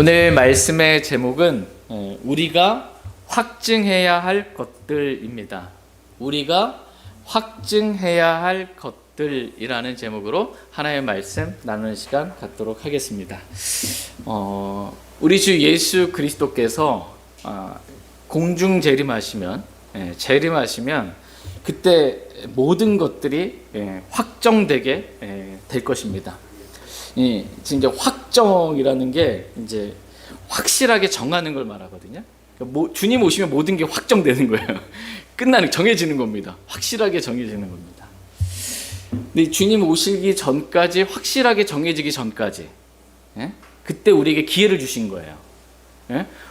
오늘 말씀의 제목은 우리가 확증해야 할 것들입니다. 우리가 확증해야 할 것들이라는 제목으로 하나의 말씀 나누는 시간 갖도록 하겠습니다. 우리 주 예수 그리스도께서 공중 재림하시면 그때 모든 것들이 확정되게 될 것입니다. 진짜 확정이라는 게 이제 확실하게 정하는 걸 말하거든요. 주님 오시면 모든 게 확정되는 거예요. 정해지는 겁니다. 확실하게 정해지는 겁니다. 근데 주님 오시기 전까지, 확실하게 정해지기 전까지, 그때 우리에게 기회를 주신 거예요.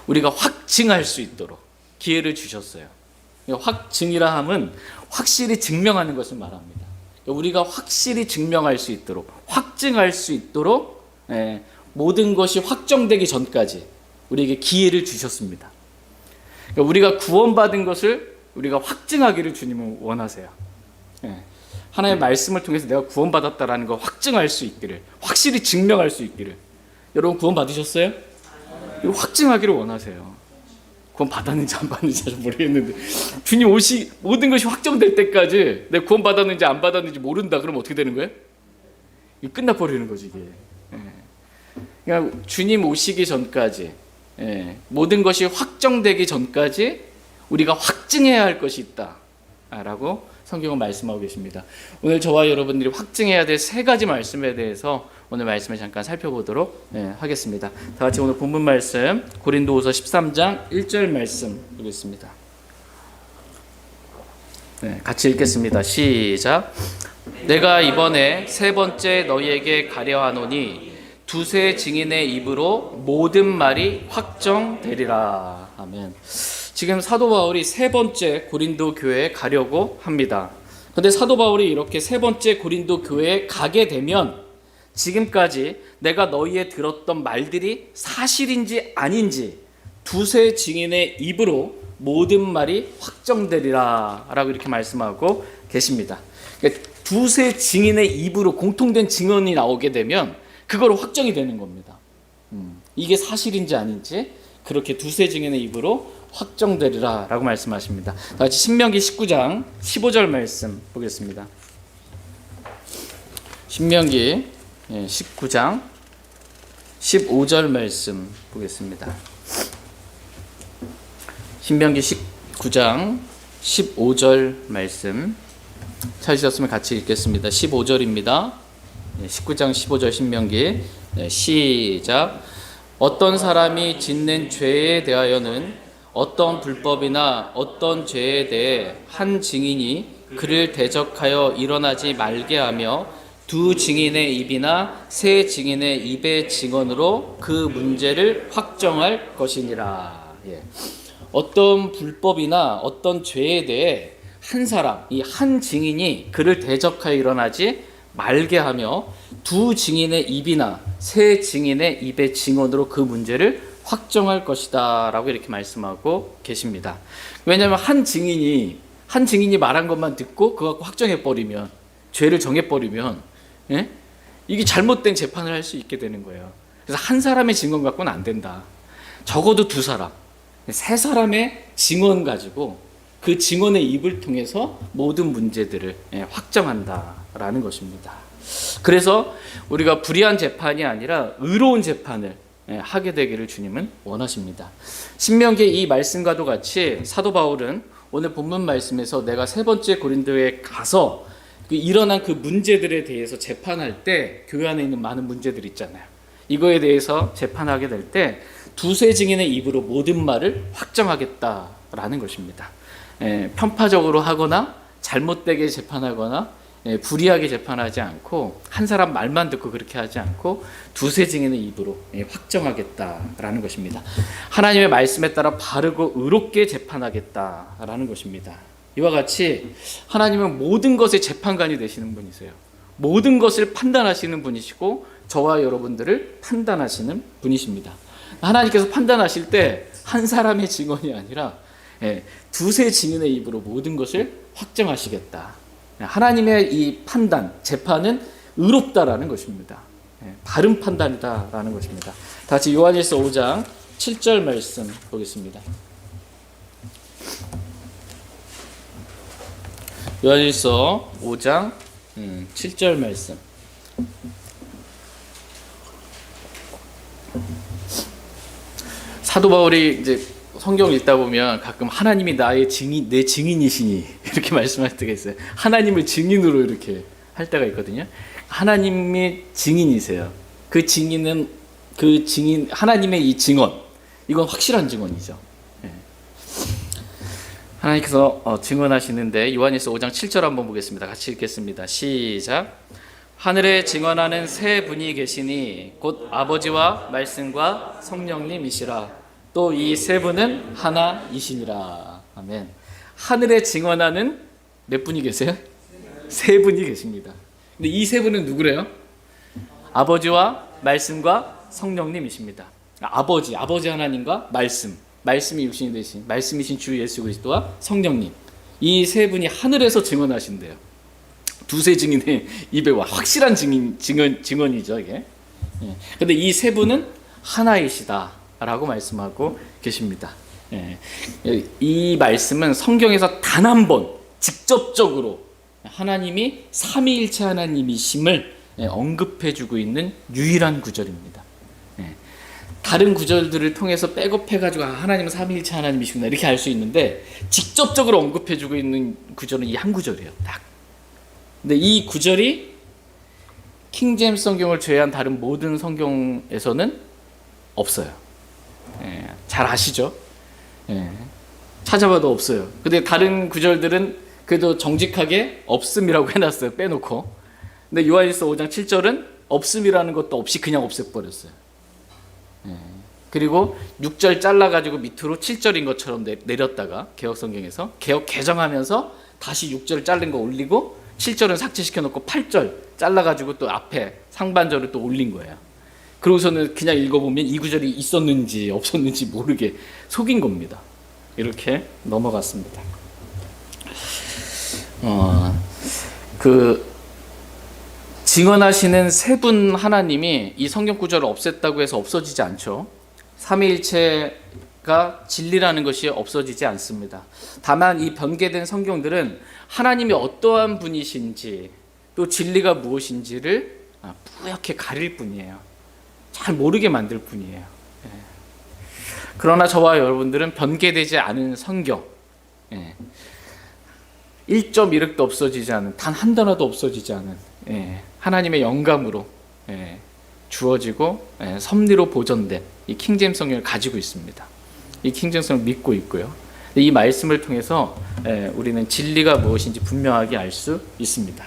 우리가 확증할 수 있도록 기회를 주셨어요. 확증이라 함은 확실히 증명하는 것을 말합니다. 우리가 확실히 증명할 수 있도록, 확증할 수 있도록 모든 것이 확정되기 전까지 우리에게 기회를 주셨습니다. 우리가 구원받은 것을 우리가 확증하기를 주님은 원하세요. 하나님의 말씀을 통해서 내가 구원받았다라는 걸 확증할 수 있기를, 확실히 증명할 수 있기를. 여러분 구원받으셨어요? 확증하기를 원하세요. 구원 받았는지 안 받았는지 잘 모르겠는데 주님 모든 것이 확정될 때까지 내가 구원 받았는지 안 받았는지 모른다. 그러면 어떻게 되는 거예요? 끝나버리는 거지 이게. 그러니까 주님 오시기 전까지, 모든 것이 확정되기 전까지 우리가 확증해야 할 것이 있다라고 성경은 말씀하고 계십니다. 오늘 저와 여러분들이 확증해야 될 세 가지 말씀에 대해서 오늘 말씀을 잠깐 살펴보도록 하겠습니다. 다 같이 오늘 본문 말씀 고린도후서 13장 1절 말씀 보겠습니다. 같이 읽겠습니다. 시작. 내가 이번에 세 번째 너희에게 가려 하노니 두세 증인의 입으로 모든 말이 확정되리라. 아멘. 지금 사도 바울이 세 번째 고린도 교회에 가려고 합니다. 그런데 사도 바울이 이렇게 세 번째 고린도 교회에 가게 되면 지금까지 내가 너희에 들었던 말들이 사실인지 아닌지 두세 증인의 입으로 모든 말이 확정되리라 라고 이렇게 말씀하고 계십니다. 그러니까 두세 증인의 입으로 공통된 증언이 나오게 되면 그거로 확정이 되는 겁니다. 이게 사실인지 아닌지 그렇게 두세 증인의 입으로 확정되리라 라고 말씀하십니다. 다 같이 신명기 19장 15절 말씀 보겠습니다. 신명기 19장 15절 말씀 보겠습니다. 신명기 19장 15절 말씀 찾으셨으면 같이 읽겠습니다. 15절입니다. 19장 15절 신명기. 시작. 어떤 사람이 짓는 죄에 대하여는 어떤 불법이나 어떤 죄에 대해 한 증인이 그를 대적하여 일어나지 말게 하며 두 증인의 입이나 세 증인의 입의 증언으로 그 문제를 확정할 것이니라. 어떤 불법이나 어떤 죄에 대해 한 사람, 이 한 증인이 그를 대적하여 일어나지 말게 하며 두 증인의 입이나 세 증인의 입의 증언으로 그 문제를 확정할 것이다 라고 이렇게 말씀하고 계십니다. 왜냐하면 한 증인이 말한 것만 듣고 그거 갖고 확정해버리면, 죄를 정해버리면 이게 잘못된 재판을 할 수 있게 되는 거예요. 그래서 한 사람의 증언 갖고는 안 된다. 적어도 두 사람, 세 사람의 증언 가지고 그 증언의 입을 통해서 모든 문제들을 확정한다라는 것입니다. 그래서 우리가 불의한 재판이 아니라 의로운 재판을 하게 되기를 주님은 원하십니다. 신명기의 이 말씀과도 같이 사도 바울은 오늘 본문 말씀에서 내가 세 번째 고린도에 가서 일어난 그 문제들에 대해서 재판할 때 교회 안에 있는 많은 문제들 있잖아요. 이거에 대해서 재판하게 될 때 두세 증인의 입으로 모든 말을 확정하겠다라는 것입니다. 편파적으로 하거나 잘못되게 재판하거나 불의하게 재판하지 않고 한 사람 말만 듣고 그렇게 하지 않고 두세 증인의 입으로 확정하겠다라는 것입니다. 하나님의 말씀에 따라 바르고 의롭게 재판하겠다라는 것입니다. 이와 같이 하나님은 모든 것의 재판관이 되시는 분이세요. 모든 것을 판단하시는 분이시고 저와 여러분들을 판단하시는 분이십니다. 하나님께서 판단하실 때 한 사람의 증언이 아니라 두세 증인의 입으로 모든 것을 확정하시겠다. 하나님의 이 판단, 재판은 의롭다라는 것입니다. 바른 판단이다라는 것입니다. 다 같이 요한일서 5장 7절 말씀 보겠습니다. 요한일서 5장 7절 말씀. 사도 바울이 이제 성경 읽다 보면 가끔 하나님이 나의 증인, 내 증인이시니 이렇게 말씀할 때가 있어요. 하나님을 증인으로 이렇게 할 때가 있거든요. 하나님의 증인이세요. 그 증인 하나님의 이 증언, 이건 확실한 증언이죠. 하나님께서 증언하시는데 요한일서 5장 7절 한번 보겠습니다. 같이 읽겠습니다. 시작. 하늘에 증언하는 세 분이 계시니 곧 아버지와 말씀과 성령님이시라. 또 이 세 분은 하나이시니라. 아멘. 하늘에 증언하는 몇 분이 계세요? 세 분이 계십니다. 근데 이 세 분은 누구래요? 아버지와 말씀과 성령님이십니다. 아버지 하나님과 말씀이 육신이 되신 말씀이신 주 예수 그리스도와 성령님, 이 세 분이 하늘에서 증언하신대요. 두세 증인의 입에 와 확실한 증언이죠 이게. 근데 이 세 분은 하나이시다라고 말씀하고 계십니다. 이 말씀은 성경에서 단 한 번 직접적으로 하나님이 삼위일체 하나님이심을 언급해주고 있는 유일한 구절입니다. 다른 구절들을 통해서 백업해가지고 하나님은 삼위일체 하나님이시구나 이렇게 알 수 있는데 직접적으로 언급해주고 있는 구절은 이 한 구절이에요. 딱. 근데 이 구절이 킹제임스 성경을 제외한 다른 모든 성경에서는 없어요. 잘 아시죠? 찾아봐도 없어요. 근데 다른 구절들은 그래도 정직하게 없음이라고 해놨어요. 빼놓고. 근데 요한일서 5장 7절은 없음이라는 것도 없이 그냥 없애버렸어요. 그리고 6절 잘라가지고 밑으로 7절인 것처럼 내렸다가 개혁성경에서 개정하면서 다시 6절 자른 거 올리고 7절은 삭제시켜놓고 8절 잘라가지고 또 앞에 상반절을 또 올린 거예요. 그러고서는 그냥 읽어보면 이 구절이 있었는지 없었는지 모르게 속인 겁니다. 이렇게 넘어갔습니다. 증언하시는 세 분 하나님이 이 성경 구절을 없앴다고 해서 없어지지 않죠. 삼위일체가 진리라는 것이 없어지지 않습니다. 다만 이 변개된 성경들은 하나님이 어떠한 분이신지 또 진리가 무엇인지를 뿌옇게 가릴 뿐이에요. 잘 모르게 만들 뿐이에요. 그러나 저와 여러분들은 변개되지 않은 성경, 1.1획도 없어지지 않은, 단 한 단어도 없어지지 않은 하나님의 영감으로 주어지고 섭리로 보존된 이 킹제임스 성경을 가지고 있습니다. 이 킹제임스 성경을 믿고 있고요. 이 말씀을 통해서 우리는 진리가 무엇인지 분명하게 알 수 있습니다.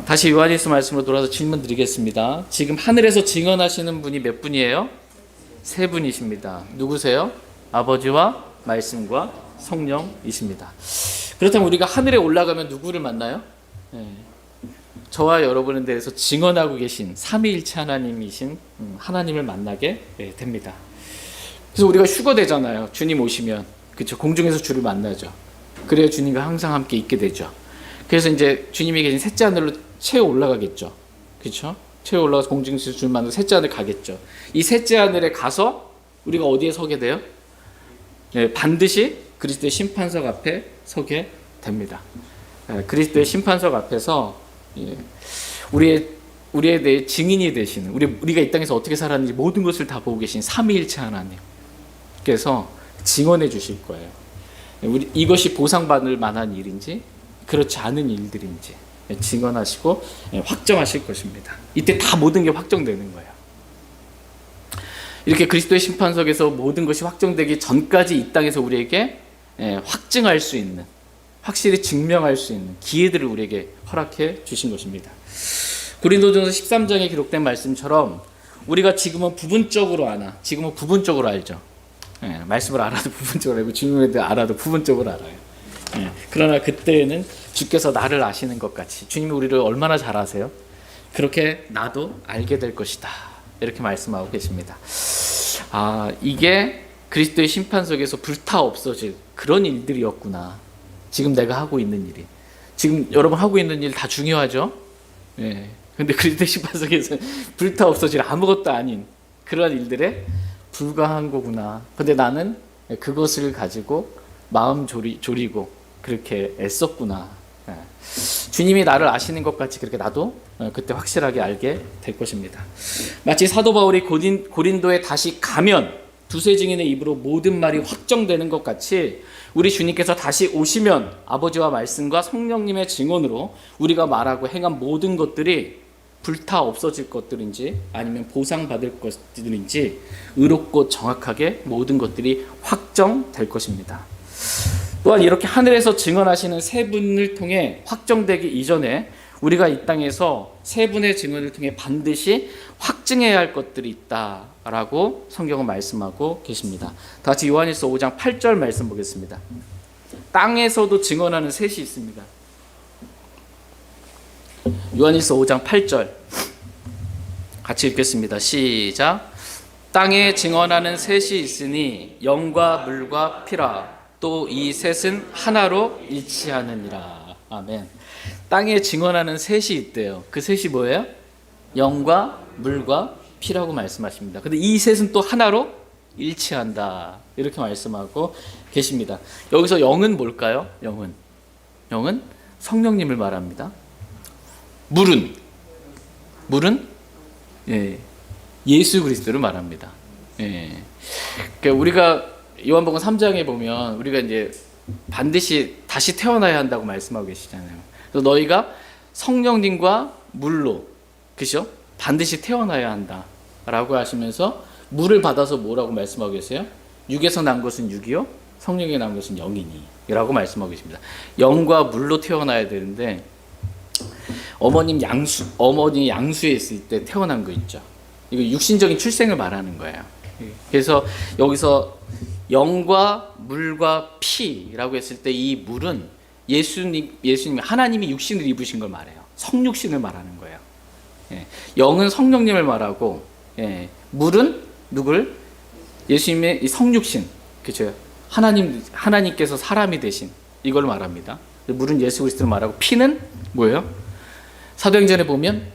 다시 요한일서 말씀으로 돌아서 질문 드리겠습니다. 지금 하늘에서 증언하시는 분이 몇 분이에요? 세 분이십니다. 누구세요? 아버지와 말씀과 성령이십니다. 그렇다면 우리가 하늘에 올라가면 누구를 만나요? 저와 여러분에 대해서 증언하고 계신 삼위일체 하나님이신 하나님을 만나게 됩니다. 그래서 우리가 휴거되잖아요. 주님 오시면. 그렇죠. 공중에서 주를 만나죠. 그래야 주님과 항상 함께 있게 되죠. 그래서 이제 주님이 계신 셋째 하늘로 채어 올라가겠죠. 그렇죠? 채어 올라가서 공중에서 주를 만나서 셋째 하늘 가겠죠. 이 셋째 하늘에 가서 우리가 어디에 서게 돼요? 반드시 그리스도의 심판석 앞에 서게 됩니다. 그리스도의 심판석 앞에서 우리에 대해 증인이 되시는, 우리가 이 땅에서 어떻게 살았는지 모든 것을 다 보고 계신 삼위일체 하나님께서 증언해 주실 거예요. 이것이 보상받을 만한 일인지 그렇지 않은 일들인지 증언하시고 확정하실 것입니다. 이때 다 모든 게 확정되는 거예요. 이렇게 그리스도의 심판석에서 모든 것이 확정되기 전까지 이 땅에서 우리에게 확증할 수 있는, 확실히 증명할 수 있는 기회들을 우리에게 허락해 주신 것입니다. 고린도전서 13장에 기록된 말씀처럼 우리가 지금은 부분적으로 아나, 지금은 부분적으로 알죠. 말씀을 알아도 부분적으로 알고 주님에 대해 알아도 부분적으로 알아요. 그러나 그때에는 주께서 나를 아시는 것 같이, 주님이 우리를 얼마나 잘 아세요? 그렇게 나도 알게 될 것이다. 이렇게 말씀하고 계십니다. 이게 그리스도의 심판석에서 불타 없어질 그런 일들이었구나. 지금 내가 하고 있는 일이. 지금 여러분 하고 있는 일 다 중요하죠? 근데 그리스도의 십자가에서는 불타 없어질 아무것도 아닌 그런 일들에 불과한 거구나. 근데 나는 그것을 가지고 마음 졸이고 그렇게 애썼구나. 주님이 나를 아시는 것 같이 그렇게 나도 그때 확실하게 알게 될 것입니다. 마치 사도 바울이 고린도에 다시 가면 두세 증인의 입으로 모든 말이 확정되는 것 같이 우리 주님께서 다시 오시면 아버지와 말씀과 성령님의 증언으로 우리가 말하고 행한 모든 것들이 불타 없어질 것들인지 아니면 보상받을 것들인지 의롭고 정확하게 모든 것들이 확정될 것입니다. 또한 이렇게 하늘에서 증언하시는 세 분을 통해 확정되기 이전에 우리가 이 땅에서 세 분의 증언을 통해 반드시 확증해야 할 것들이 있다라고 성경은 말씀하고 계십니다. 다 같이 요한일서 5장 8절 말씀 보겠습니다. 땅에서도 증언하는 셋이 있습니다. 요한일서 5장 8절 같이 읽겠습니다. 시작. 땅에 증언하는 셋이 있으니 영과 물과 피라. 또 이 셋은 하나로 일치하느니라. 아멘. 땅에 증언하는 셋이 있대요. 그 셋이 뭐예요? 영과 물과 피라고 말씀하십니다. 근데 이 셋은 또 하나로 일치한다. 이렇게 말씀하고 계십니다. 여기서 영은 뭘까요? 영은 성령님을 말합니다. 물은 예수 그리스도를 말합니다. 그러니까 우리가 요한복음 3장에 보면 우리가 이제 반드시 다시 태어나야 한다고 말씀하고 계시잖아요. 그래서 너희가 성령님과 물로, 그죠? 반드시 태어나야 한다라고 하시면서 물을 받아서 뭐라고 말씀하고 계세요? 육에서 난 것은 육이요, 성령에 난 것은 영이니라고 말씀하고 계십니다. 영과 물로 태어나야 되는데 어머니 양수에 있을 때 태어난 거 있죠. 이거 육신적인 출생을 말하는 거예요. 그래서 여기서 영과 물과 피라고 했을 때 이 물은 예수님 하나님이 육신을 입으신 걸 말해요. 성육신을 말하는 거예요. 영은 성령님을 말하고, 물은 누굴? 예수님의 이 성육신, 그죠? 하나님께서 사람이 되신 이걸 말합니다. 물은 예수 그리스도를 말하고, 피는 뭐예요? 사도행전에 보면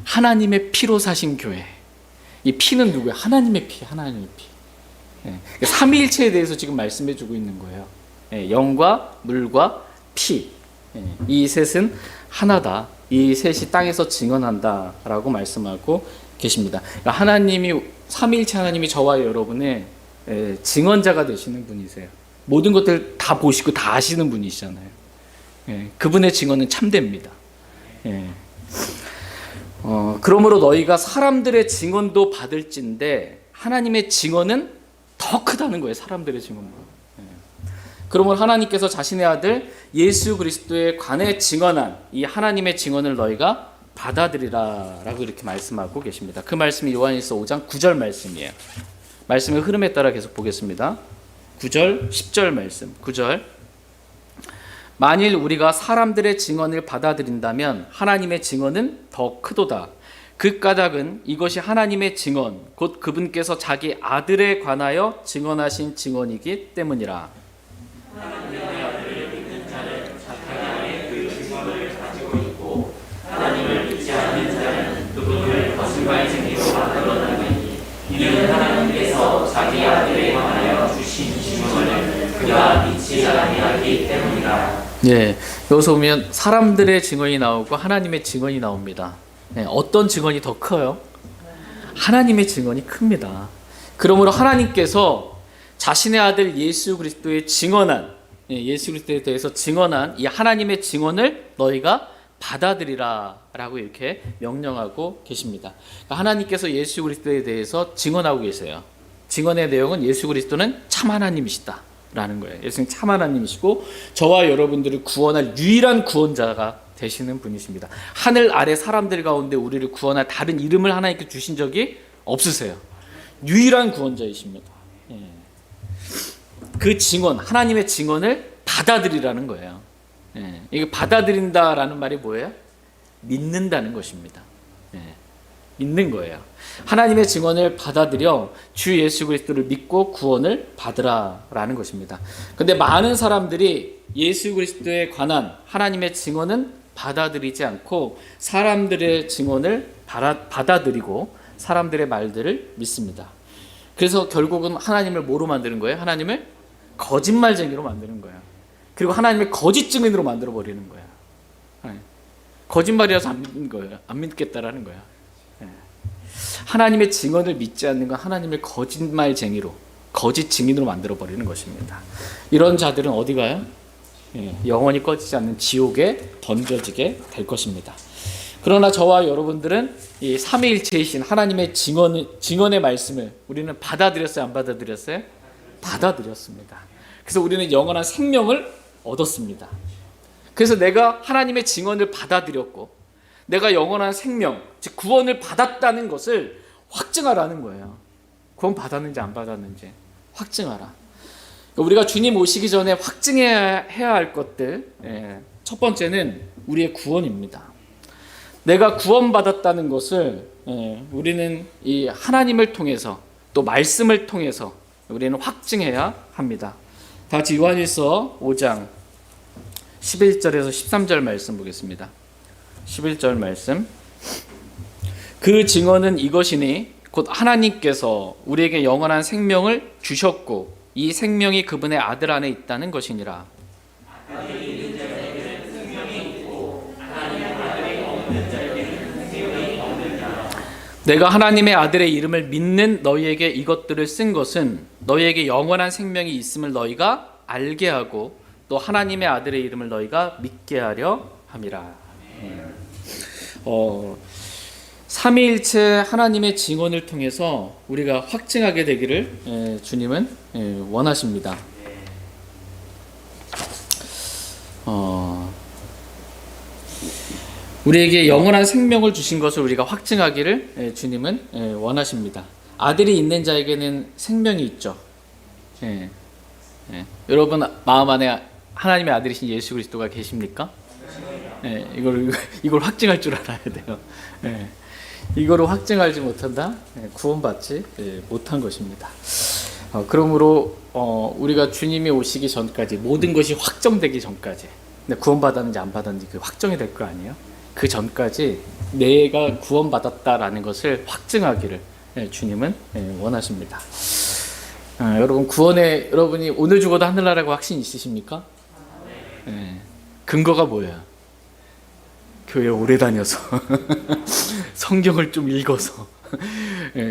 하나님의 피로 사신 교회. 이 피는 누구예요? 하나님의 피. 삼위일체에 대해서 지금 말씀해주고 있는 거예요. 영과 물과 피, 이 셋은 하나다. 이 셋이 땅에서 증언한다라고 말씀하고 계십니다. 하나님이 삼위일체 하나님이 저와 여러분의 증언자가 되시는 분이세요. 모든 것들 다 보시고 다 아시는 분이시잖아요. 그분의 증언은 참됩니다. 그러므로 너희가 사람들의 증언도 받을진데 하나님의 증언은 더 크다는 거예요. 사람들의 증언보다. 그러므로 하나님께서 자신의 아들 예수 그리스도에 관해 증언한 이 하나님의 증언을 너희가 받아들이라 라고 이렇게 말씀하고 계십니다. 그 말씀이 요한일서 5장 9절 말씀이에요. 말씀의 흐름에 따라 계속 보겠습니다. 9절 10절 말씀. 9절 만일 우리가 사람들의 증언을 받아들인다면 하나님의 증언은 더 크도다. 그 까닭은 이것이 하나님의 증언 곧 그분께서 자기 아들에 관하여 증언하신 증언이기 때문이라. 하나님의 아들을 믿는 자는 자기 안에 그 증언을 가지고 있고 하나님을 믿지 않는 자는 그분을 거짓말 증인으로 만들어내니 이는 하나님께서 자기 아들에 관하여 주신 증언을 그가 믿지 아니하기 때문이라. 여기서 보면 사람들의 증언이 나오고 하나님의 증언이 나옵니다. 어떤 증언이 더 커요? 하나님의 증언이 큽니다. 그러므로 하나님께서 자신의 아들 예수 그리스도의 증언한, 예수 그리스도에 대해서 증언한 이 하나님의 증언을 너희가 받아들이라 라고 이렇게 명령하고 계십니다. 하나님께서 예수 그리스도에 대해서 증언하고 계세요. 증언의 내용은 예수 그리스도는 참 하나님이시다 라는 거예요. 예수님 참 하나님이시고 저와 여러분들을 구원할 유일한 구원자가 되시는 분이십니다. 하늘 아래 사람들 가운데 우리를 구원할 다른 이름을 하나님께 주신 적이 없으세요. 유일한 구원자이십니다. 그 증언, 하나님의 증언을 받아들이라는 거예요. 이게 받아들인다라는 말이 뭐예요? 믿는다는 것입니다. 믿는 거예요. 하나님의 증언을 받아들여 주 예수 그리스도를 믿고 구원을 받으라라는 것입니다. 근데 많은 사람들이 예수 그리스도에 관한 하나님의 증언은 받아들이지 않고 사람들의 증언을 받아들이고 사람들의 말들을 믿습니다. 그래서 결국은 하나님을 뭐로 만드는 거예요? 하나님을 거짓말쟁이로 만드는 거예요. 그리고 하나님을 거짓 증인으로 만들어 버리는 거예요. 거짓말이라서 안 믿는 거예요. 안 믿겠다라는 거예요. 하나님의 증언을 믿지 않는 건 하나님을 거짓말쟁이로, 거짓 증인으로 만들어 버리는 것입니다. 이런 자들은 어디 가요? 영원히 꺼지지 않는 지옥에 던져지게 될 것입니다. 그러나 저와 여러분들은 이 삼위일체이신 하나님의 증언의 말씀을 우리는 받아들였어요? 안 받아들였어요? 받아들였습니다. 그래서 우리는 영원한 생명을 얻었습니다. 그래서 내가 하나님의 증언을 받아들였고 내가 영원한 생명, 즉 구원을 받았다는 것을 확증하라는 거예요. 구원 받았는지 안 받았는지 확증하라. 우리가 주님 오시기 전에 확증해야 할 것들, 첫 번째는 우리의 구원입니다. 내가 구원받았다는 것을 우리는 이 하나님을 통해서 또 말씀을 통해서 우리는 확증해야 합니다. 다 같이 요한일서 5장 11절에서 13절 말씀 보겠습니다. 11절 말씀. 그 증언은 이것이니 곧 하나님께서 우리에게 영원한 생명을 주셨고 이 생명이 그분의 아들 안에 있다는 것이니라. 내가 하나님의 아들의 이름을 믿는 너희에게 이것들을 쓴 것은 너희에게 영원한 생명이 있음을 너희가 알게 하고 또 하나님의 아들의 이름을 너희가 믿게 하려 함이라. 삼위일체 하나님의 증언을 통해서 우리가 확증하게 되기를 주님은 원하십니다. 우리에게 영원한 생명을 주신 것을 우리가 확증하기를 주님은 원하십니다. 아들이 있는 자에게는 생명이 있죠. 여러분 마음 안에 하나님의 아들이신 예수 그리스도가 계십니까? 이걸 확증할 줄 알아야 돼요. 이거로 확증하지 못한다? 구원받지 못한 것입니다. 그러므로 우리가 주님이 오시기 전까지 모든 것이 확정되기 전까지 구원받았는지 안 받았는지 그 확정이 될 거 아니에요? 그 전까지 내가 구원받았다라는 것을 확증하기를 주님은 원하십니다. 여러분 구원에 여러분이 오늘 죽어도 하늘나라고 확신 있으십니까? 근거가 뭐예요? 교회 오래 다녀서 성경을 좀 읽어서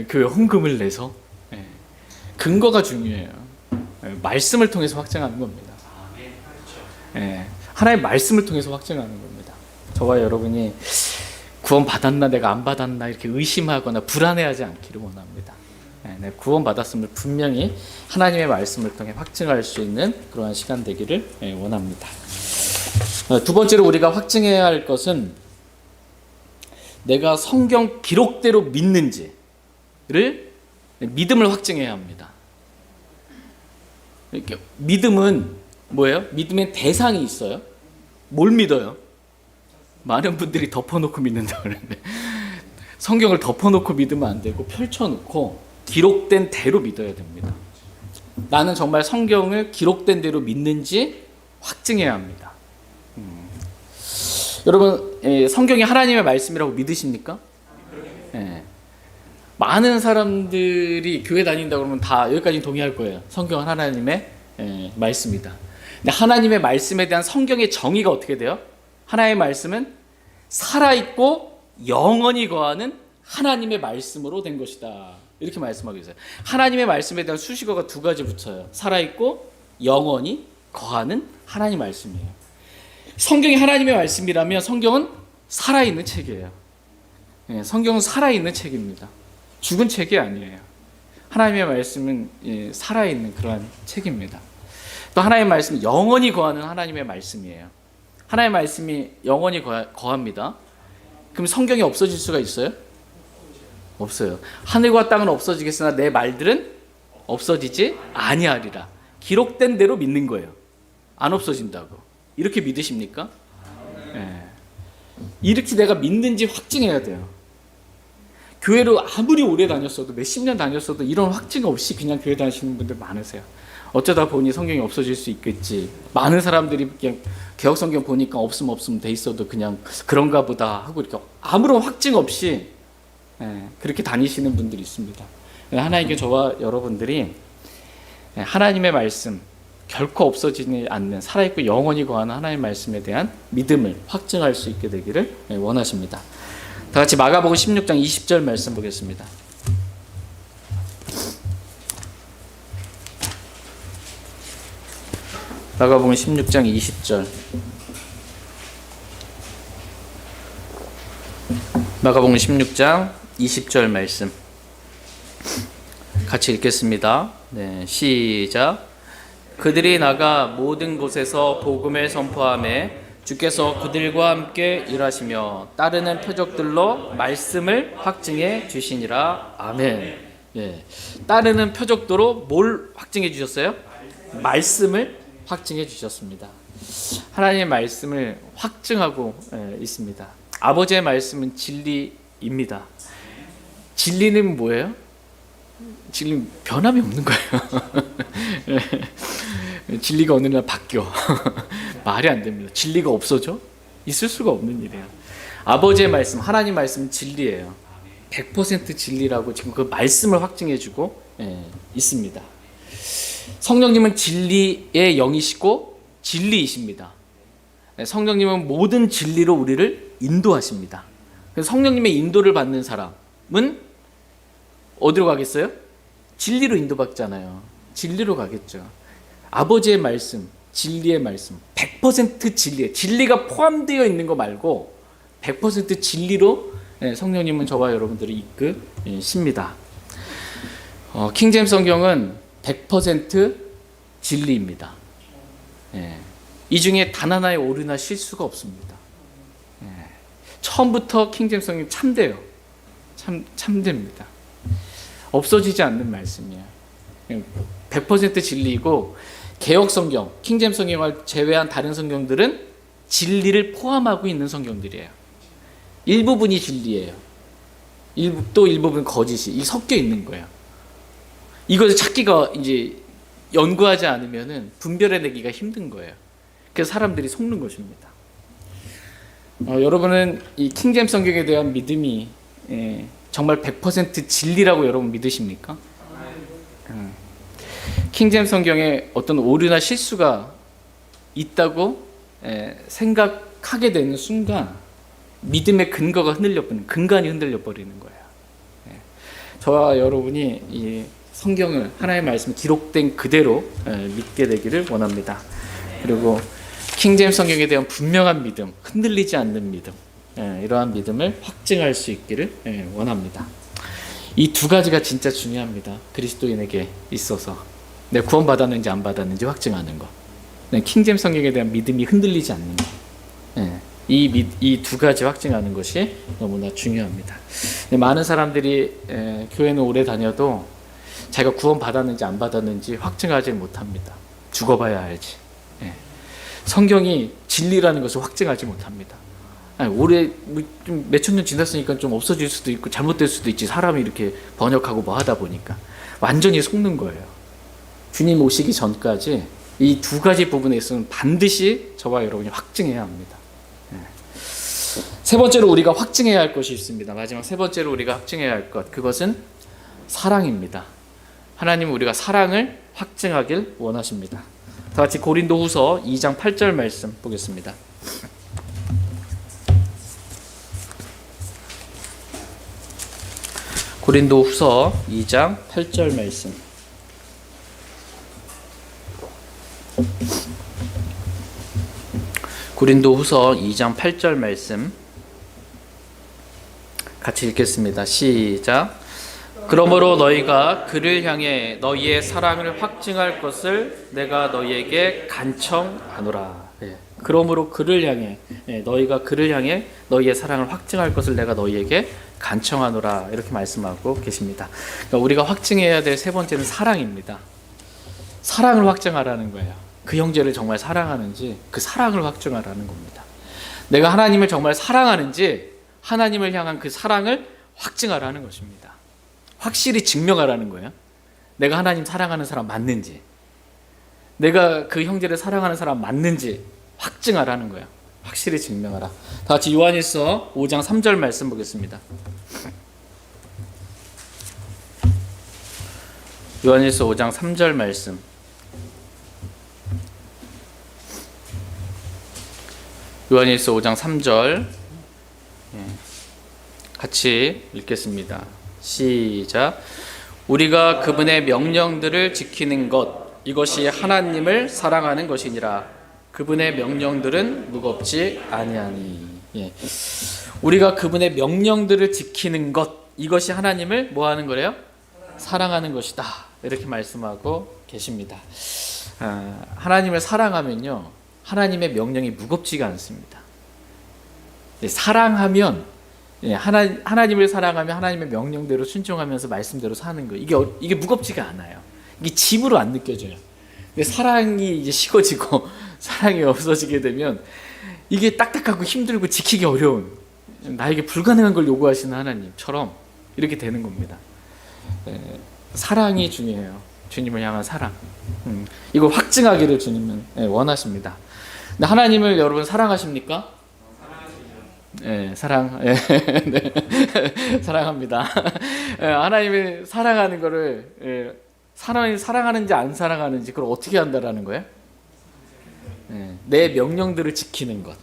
교회 헌금을 내서 근거가 중요해요. 말씀을 통해서 확증하는 겁니다. 하나님의 말씀을 통해서 확증하는 겁니다. 저와 여러분이 구원 받았나 내가 안 받았나 이렇게 의심하거나 불안해하지 않기를 원합니다. 구원 받았음을 분명히 하나님의 말씀을 통해 확증할 수 있는 그러한 시간 되기를 원합니다. 두 번째로 우리가 확증해야 할 것은 내가 성경 기록대로 믿는지를 믿음을 확증해야 합니다. 이렇게 믿음은 뭐예요? 믿음의 대상이 있어요. 뭘 믿어요? 많은 분들이 덮어놓고 믿는다고 그러는데 성경을 덮어놓고 믿으면 안 되고 펼쳐놓고 기록된 대로 믿어야 됩니다. 나는 정말 성경을 기록된 대로 믿는지 확증해야 합니다. 여러분 성경이 하나님의 말씀이라고 믿으십니까? 많은 사람들이 교회 다닌다 그러면 다 여기까지 동의할 거예요. 성경은 하나님의 말씀이다. 근데 하나님의 말씀에 대한 성경의 정의가 어떻게 돼요? 하나님의 말씀은 살아있고 영원히 거하는 하나님의 말씀으로 된 것이다. 이렇게 말씀하고 있어요. 하나님의 말씀에 대한 수식어가 두 가지 붙어요. 살아있고 영원히 거하는 하나님 말씀이에요. 성경이 하나님의 말씀이라면 성경은 살아있는 책이에요. 성경은 살아있는 책입니다. 죽은 책이 아니에요. 하나님의 말씀은 살아있는 그러한 책입니다. 또 하나님의 말씀은 영원히 거하는 하나님의 말씀이에요. 하나님의 말씀이 영원히 거합니다. 그럼 성경이 없어질 수가 있어요? 없어요. 하늘과 땅은 없어지겠으나 내 말들은 없어지지 아니하리라. 기록된 대로 믿는 거예요. 안 없어진다고. 이렇게 믿으십니까? 이렇게 내가 믿는지 확증해야 돼요. 교회를 아무리 오래 다녔어도 몇십 년 다녔어도 이런 확증 없이 그냥 교회 다니시는 분들 많으세요. 어쩌다 보니 성경이 없어질 수 있겠지. 많은 사람들이 그냥 개혁 성경 보니까 없으면 돼 있어도 그냥 그런가 보다 하고 이렇게 아무런 확증 없이 그렇게 다니시는 분들이 있습니다. 하나님께 저와 여러분들이 하나님의 말씀, 결코 없어지지 않는 살아있고 영원히 거하는 하나님의 말씀에 대한 믿음을 확증할 수 있게 되기를 원하십니다. 다 같이 마가복음 16장 20절 말씀 보겠습니다. 마가복음 16장 20절. 마가복음 16장 20절 말씀 같이 읽겠습니다. 네, 시작. 그들이 나가 모든 곳에서 복음을 선포하며 주께서 그들과 함께 일하시며 따르는 표적들로 말씀을 확증해 주시니라. 아멘. 예, 따르는 표적도로 뭘 확증해 주셨어요? 말씀을 확증해 주셨습니다. 하나님의 말씀을 확증하고 있습니다. 아버지의 말씀은 진리입니다. 진리는 뭐예요? 진리는 변함이 없는 거예요. 진리가 어느 날 바뀌어. 말이 안 됩니다. 진리가 없어져? 있을 수가 없는 일이에요. 아버지의 말씀, 하나님 말씀은 진리예요. 100% 진리라고 지금 그 말씀을 확증해주고 있습니다. 성령님은 진리의 영이시고 진리이십니다. 성령님은 모든 진리로 우리를 인도하십니다. 그래서 성령님의 인도를 받는 사람은 어디로 가겠어요? 진리로 인도받잖아요. 진리로 가겠죠. 아버지의 말씀, 진리의 말씀, 100% 진리에 진리가 포함되어 있는 거 말고 100% 진리로 성령님은 저와 여러분들을 이끄십니다. 킹제임스 성경은 100% 진리입니다. 이 중에 단 하나의 오류나 실수가 없습니다. 처음부터 킹제임스 성경이 참돼요. 참됩니다. 없어지지 않는 말씀이에요. 100% 진리이고 개역 성경, 킹제임스 성경을 제외한 다른 성경들은 진리를 포함하고 있는 성경들이에요. 일부분이 진리예요. 또 일부분 거짓이 섞여 있는 거예요. 이것을 찾기가 이제 연구하지 않으면은 분별해내기가 힘든 거예요. 그래서 사람들이 속는 것입니다. 여러분은 이 킹제임스 성경에 대한 믿음이 정말 100% 진리라고 여러분 믿으십니까? 킹제임스 성경에 어떤 오류나 실수가 있다고 생각하게 되는 순간 믿음의 근거가 흔들려버리는, 근간이 흔들려버리는 거예요. 저와 여러분이 이 성경을, 하나님의 말씀 기록된 그대로 믿게 되기를 원합니다. 그리고 킹제임스 성경에 대한 분명한 믿음, 흔들리지 않는 믿음, 이러한 믿음을 확증할 수 있기를 원합니다. 이 두 가지가 진짜 중요합니다. 그리스도인에게 있어서 내가 구원받았는지 안 받았는지 확증하는 것, 킹제임스 성경에 대한 믿음이 흔들리지 않는 것, 이 두 가지 확증하는 것이 너무나 중요합니다. 많은 사람들이 교회는 오래 다녀도 자기가 구원받았는지 안 받았는지 확증하지 못합니다. 죽어봐야 알지. 성경이 진리라는 것을 확증하지 못합니다. 올해 좀 몇천 년 지났으니까 좀 없어질 수도 있고 잘못될 수도 있지. 사람이 이렇게 번역하고 뭐 하다 보니까 완전히 속는 거예요. 주님 오시기 전까지 이 두 가지 부분에 있어서는 반드시 저와 여러분이 확증해야 합니다. 세 번째로 우리가 확증해야 할 것이 있습니다. 마지막 세 번째로 우리가 확증해야 할 것, 그것은 사랑입니다. 하나님은 우리가 사랑을 확증하길 원하십니다. 다 같이 고린도후서 2장 8절 말씀 보겠습니다. 고린도후서 2장 8절 말씀. 고린도후서 2장 8절 말씀 같이 읽겠습니다. 시작. 그러므로 너희가 그를 향해 너희의 사랑을 확증할 것을 내가 너희에게 간청하노라. 그러므로 그를 향해, 너희가 그를 향해 너희의 사랑을 확증할 것을 내가 너희에게 간청하노라, 이렇게 말씀하고 계십니다. 그러니까 우리가 확증해야 될 세 번째는 사랑입니다. 사랑을 확증하라는 거예요. 그 형제를 정말 사랑하는지 그 사랑을 확증하라는 겁니다. 내가 하나님을 정말 사랑하는지 하나님을 향한 그 사랑을 확증하라는 것입니다. 확실히 증명하라는 거예요. 내가 하나님 사랑하는 사람 맞는지. 내가 그 형제를 사랑하는 사람 맞는지 확증하라는 거야. 확실히 증명하라. 다 같이 요한일서 5장 3절 말씀 보겠습니다. 요한일서 5장 3절 말씀. 요한일서 5장 3절 같이 읽겠습니다. 시작. 우리가 그분의 명령들을 지키는 것, 이것이 하나님을 사랑하는 것이니라. 그분의 명령들은 무겁지 아니하니. 우리가 그분의 명령들을 지키는 것, 이것이 하나님을 뭐 하는 거래요? 사랑하는 것이다. 이렇게 말씀하고 계십니다. 하나님을 사랑하면요, 하나님의 명령이 무겁지가 않습니다. 사랑하면, 하나님을 사랑하면 하나님의 명령대로 순종하면서 말씀대로 사는 거예요. 이게 무겁지가 않아요. 이게 짐으로 안 느껴져요. 근데 사랑이 이제 식어지고 사랑이 없어지게 되면 이게 딱딱하고 힘들고 지키기 어려운, 나에게 불가능한 걸 요구하시는 하나님처럼 이렇게 되는 겁니다. 사랑이 중요해요. 주님을 향한 사랑. 이걸 확증하기를 주님은 원하십니다. 근데 하나님을 여러분 사랑하십니까? 네, 네, 사랑합니다. 하나님을 사랑하는 거를, 사랑하는지 안 사랑하는지 그걸 어떻게 한다라는 거예요? 내 명령들을 지키는 것.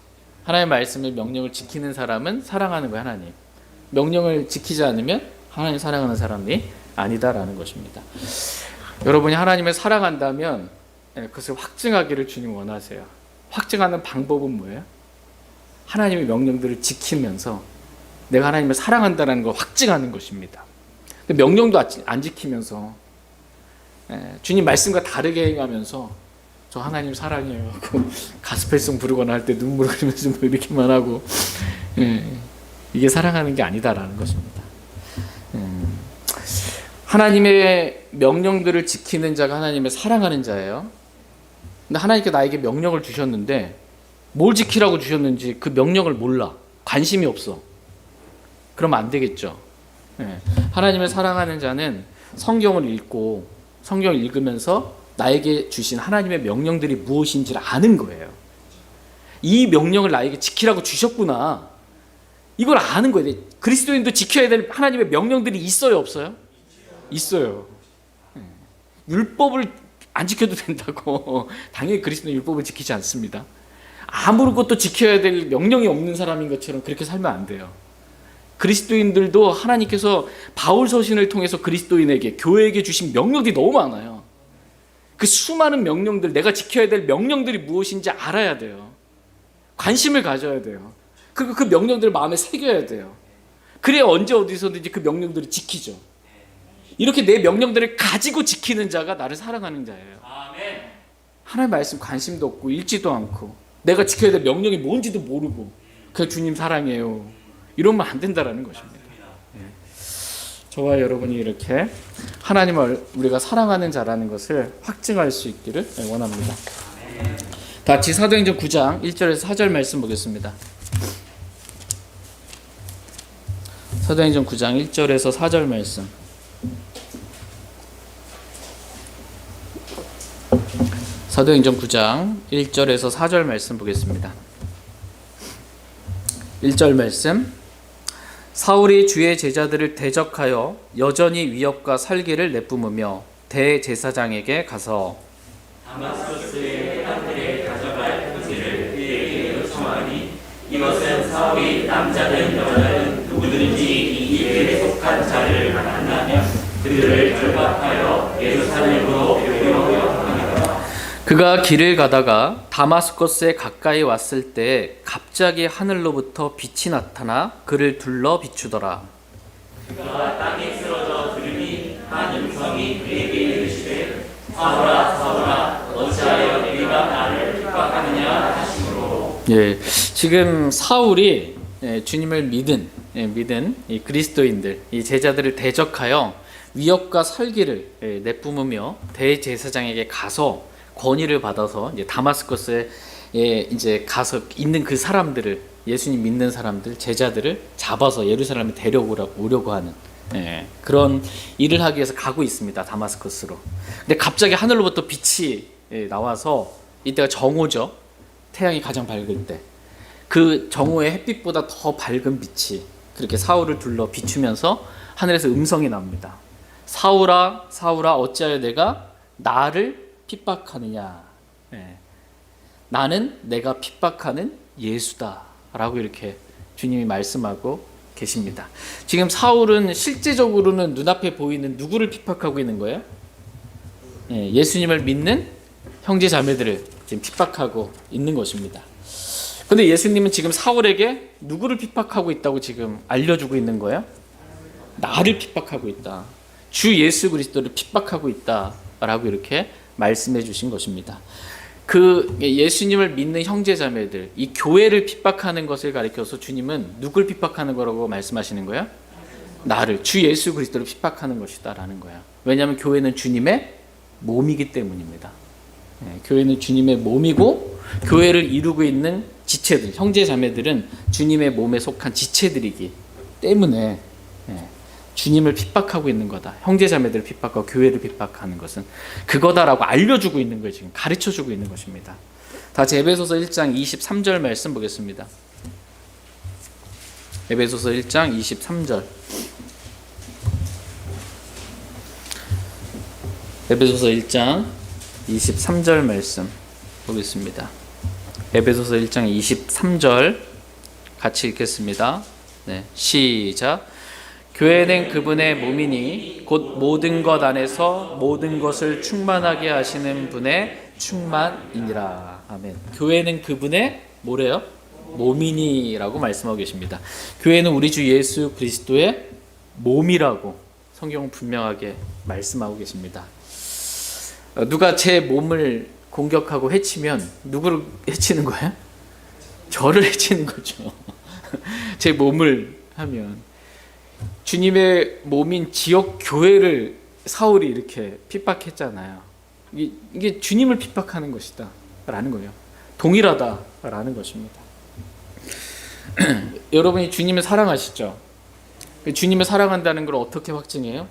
하나님의 말씀을, 명령을 지키는 사람은 사랑하는 거예요. 하나님. 명령을 지키지 않으면 하나님 사랑하는 사람이 아니다라는 것입니다. 여러분이 하나님을 사랑한다면 그것을 확증하기를 주님 원하세요. 확증하는 방법은 뭐예요? 하나님의 명령들을 지키면서 내가 하나님을 사랑한다는 걸 확증하는 것입니다. 근데 명령도 안 지키면서 주님 말씀과 다르게 행하면서 저 하나님 사랑해요 하고 가스펠송 부르거나 할 때 눈물 흘리면서 뭐 이렇게만 하고, 이게 사랑하는 게 아니다라는 것입니다. 하나님의 명령들을 지키는 자가 하나님을 사랑하는 자예요. 근데 하나님께 나에게 명령을 주셨는데 뭘 지키라고 주셨는지 그 명령을 몰라. 관심이 없어. 그러면 안 되겠죠. 하나님을 사랑하는 자는 성경을 읽고 성경을 읽으면서 나에게 주신 하나님의 명령들이 무엇인지를 아는 거예요. 이 명령을 나에게 지키라고 주셨구나. 이걸 아는 거예요. 그리스도인도 지켜야 될 하나님의 명령들이 있어요, 없어요? 있어요. 율법을 안 지켜도 된다고 당연히 그리스도는 율법을 지키지 않습니다. 아무것도 지켜야 될 명령이 없는 사람인 것처럼 그렇게 살면 안 돼요. 그리스도인들도 하나님께서 바울 서신을 통해서 그리스도인에게, 교회에게 주신 명령들이 너무 많아요. 그 수많은 명령들, 내가 지켜야 될 명령들이 무엇인지 알아야 돼요. 관심을 가져야 돼요. 그리고 그 명령들을 마음에 새겨야 돼요. 그래야 언제 어디서든지 그 명령들을 지키죠. 이렇게 내 명령들을 가지고 지키는 자가 나를 사랑하는 자예요. 하나님의 말씀 관심도 없고 읽지도 않고 내가 지켜야 될 명령이 뭔지도 모르고 그냥 주님 사랑해요 이러면 안 된다라는 것입니다. 저와 여러분이 이렇게 하나님을 우리가 사랑하는 자라는 것을 확증할 수 있기를 원합니다. 다 같이 사도행전 9장 1절에서 4절 말씀 보겠습니다. 사도행전 9장 1절에서 4절 말씀. 사도행전 9장 1절에서 4절 말씀 보겠습니다. 1절 말씀. 사울이 주의 제자들을 대적하여 여전히 위협과 살기를 내뿜으며 대제사장에게 가서 다마스커스의 사람들의 가져갈 토지를 그에게 요청하니 이것은 사울이 남자든 여자든 누구든지 이 일에 속한 자를 만나면 그들을 결박하여 예루살렘으로 데려오려 합니다. 그가 길을 가다가 다마스커스에 가까이 왔을 때 갑자기 하늘로부터 빛이 나타나 그를 둘러 비추더라. 그가 땅에 쓰러져 들으니 한 음성이 그에게 이르시되 사울아 사울아 어찌하여 네가 나를 핍박하느냐 하시므로. 지금 사울이 주님을 믿은 이 그리스도인들, 이 제자들을 대적하여 위협과 살기를 내뿜으며 대제사장에게 가서 권위를 받아서 이제 다마스커스에 이제 가서 있는 그 사람들을, 예수님 믿는 사람들, 제자들을 잡아서 예루살렘에 데려오려고 하는 그런 일을 하기 위해서 가고 있습니다. 다마스커스로. 근데 갑자기 하늘로부터 빛이 나와서 이때가 정오죠. 태양이 가장 밝을 때. 그 정오의 햇빛보다 더 밝은 빛이 그렇게 사울을 둘러 비추면서 하늘에서 음성이 납니다. 사울아, 사울아, 어찌하여 내가 나를 핍박하느냐. 나는 내가 핍박하는 예수다 라고 이렇게 주님이 말씀하고 계십니다. 지금 사울은 실제적으로는 눈앞에 보이는 누구를 핍박하고 있는 거예요? 예수님을 믿는 형제 자매들을 지금 핍박하고 있는 것입니다. 그런데 예수님은 지금 사울에게 누구를 핍박하고 있다고 지금 알려주고 있는 거예요? 나를 핍박하고 있다. 주 예수 그리스도를 핍박하고 있다라고 이렇게 말씀해 주신 것입니다. 그 예수님을 믿는 형제 자매들, 이 교회를 핍박하는 것을 가리켜서 주님은 누굴 핍박하는 거라고 말씀하시는 거예요? 나를, 주 예수 그리스도를 핍박하는 것이다라는 거야. 왜냐하면 교회는 주님의 몸이기 때문입니다. 교회는 주님의 몸이고 교회를 이루고 있는 지체들, 형제 자매들은 주님의 몸에 속한 지체들이기 때문에 주님을 핍박하고 있는 거다. 형제 자매들을 핍박하고 교회를 핍박하는 것은 그거다라고 알려주고 있는 거예요. 지금 가르쳐주고 있는 것입니다. 다 같이 에베소서 1장 23절 말씀 보겠습니다. 에베소서 1장 23절. 에베소서 1장 23절 말씀 보겠습니다. 에베소서 1장 23절 같이 읽겠습니다. 시작. 교회는 그분의 몸이니 곧 모든 것 안에서 모든 것을 충만하게 하시는 분의 충만이니라. 아멘. 교회는 그분의 뭐래요? 몸이니라고 말씀하고 계십니다. 교회는 우리 주 예수 그리스도의 몸이라고 성경은 분명하게 말씀하고 계십니다. 누가 제 몸을 공격하고 해치면 누구를 해치는 거예요? 저를 해치는 거죠. 제 몸을 하면 주님의 몸인 지역 교회를 사울이 이렇게 핍박했잖아요. 이게 주님을 핍박하는 것이다 라는 거예요. 동일하다라는 것입니다. 여러분이 주님을 사랑하시죠? 주님을 사랑한다는 걸 어떻게 확증해요?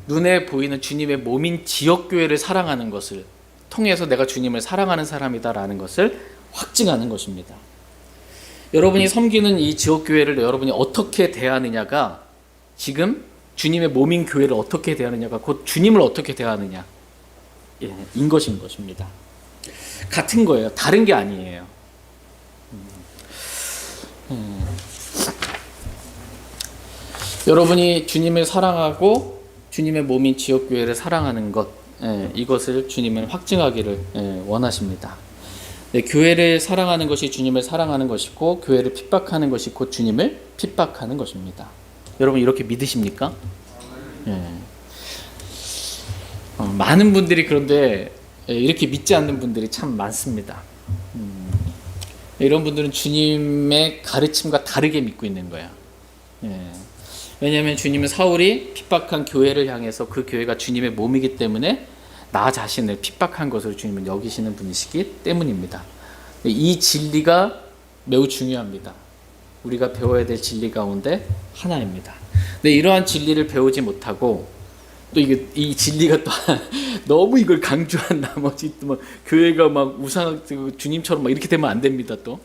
눈에 보이는 주님의 몸인 지역교회를 사랑하는 것을 통해서 내가 주님을 사랑하는 사람이다라는 것을 확증하는 것입니다. 여러분이 섬기는 이 지역교회를 여러분이 어떻게 대하느냐가 지금 주님의 몸인 교회를 어떻게 대하느냐가 곧 주님을 어떻게 대하느냐 인 것인 것입니다. 같은 거예요. 다른 게 아니에요. 여러분이 주님을 사랑하고 주님의 몸인 지역교회를 사랑하는 것, 이것을 주님은 확증하기를 원하십니다. 교회를 사랑하는 것이 주님을 사랑하는 것이고 교회를 핍박하는 것이 곧 주님을 핍박하는 것입니다. 여러분 이렇게 믿으십니까? 많은 분들이 그런데 이렇게 믿지 않는 분들이 참 많습니다. 이런 분들은 주님의 가르침과 다르게 믿고 있는 거야. 왜냐하면 주님은 사울이 핍박한 교회를 향해서 그 교회가 주님의 몸이기 때문에 나 자신을 핍박한 것으로 주님은 여기시는 분이시기 때문입니다. 이 진리가 매우 중요합니다. 우리가 배워야 될 진리 가운데 하나입니다. 근데 이러한 진리를 배우지 못하고 또 이 진리가 또 너무 이걸 강조한 나머지 또 막 교회가 막 우상 주님처럼 막 이렇게 되면 안 됩니다. 또.